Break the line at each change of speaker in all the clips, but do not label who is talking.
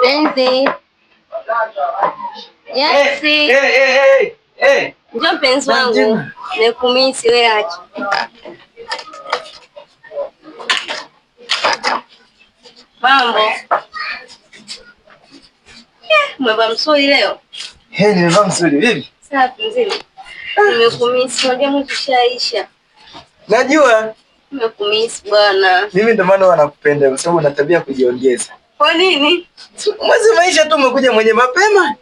Penzi. Yes. Njoo penzi wangu. Nimekumisi wewe acha. Mambo. Umevaa msuri leo?
Nimevaa msuri vipi?
Safi nzima. Nimekumisi, unajua mwezi ushaisha.
Najua.
Nimekumisi bwana.
Mimi ndo maana wanakupenda kwa sababu una tabia kujiongeza.
Kwa nini?
Mwezi maisha tu umekuja mwenye mapema.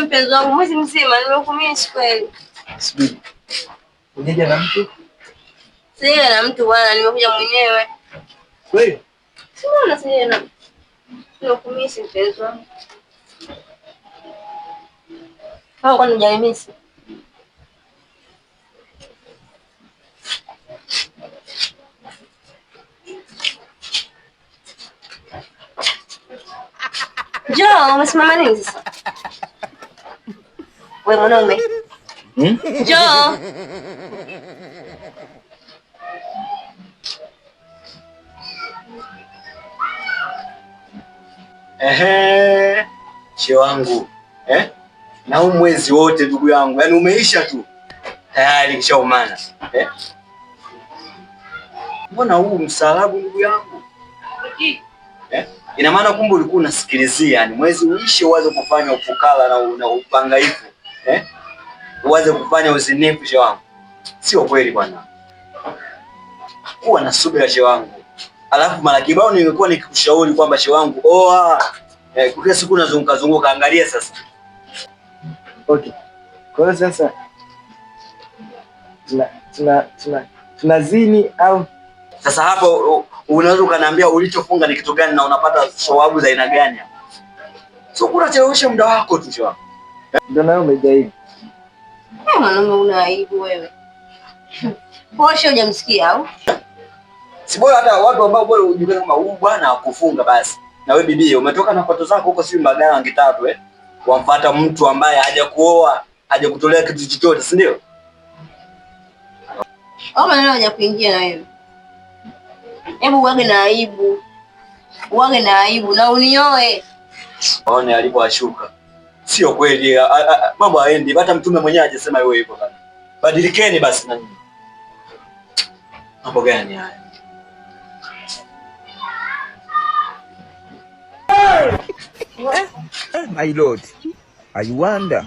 Mpenzi wangu mwezi mzima nimekumisi kweli.
Subiri. Unaje na mtu?
Sina na mtu bwana, nimekuja mwenyewe.
Kweli?
Sina na. Nimekumisi mpenzi wangu. Kwani hujanimisi? Njoo, umesimama nini sasa? Wewe mwanaume. Njoo.
Che wangu. Na huu mwezi wote ndugu yangu, yaani umeisha tu. Tayari kishaumana. Mbona huu msalabu ndugu yangu? Ina maana kumbe ulikuwa unasikilizia, yani mwezi uishe uanze kufanya ufukara na upangaifu. Uanze kufanya uzinifu she wangu. Sio kweli bwana. Kuwa na subira she wangu. Alafu mara kibao nimekuwa nikikushauri kwamba she wangu, kwa siku unazunguka angalia sasa. Okay. Kwa hiyo sasa tunazini au sasa hapo unaweza ukaniambia ulichofunga ni kitu gani na unapata thawabu za aina gani? Sio kunachelewesha muda wako tu shwa. Ndio nayo umejaribu.
Mwanaume una aibu wewe. Posho hujamsikia au?
Si bora hata watu ambao bora ujue kama huyu bwana akufunga basi. Na wewe bibi umetoka na kwato zako huko si Mbagala ngitatu wamfuata mtu ambaye hajakuoa, hajakutolea kitu chochote, si ndio?
Maneno hajakuingia na wewe. Hebu uage na aibu. Uage na aibu na unioe.
Waone alipowashuka. Sio kweli, mambo haendi. Hata mtume mwenyewe hajasema wewe hivyo bana. Badilikeni basi na nyinyi. Mambo gani haya?
My lord, I wonder.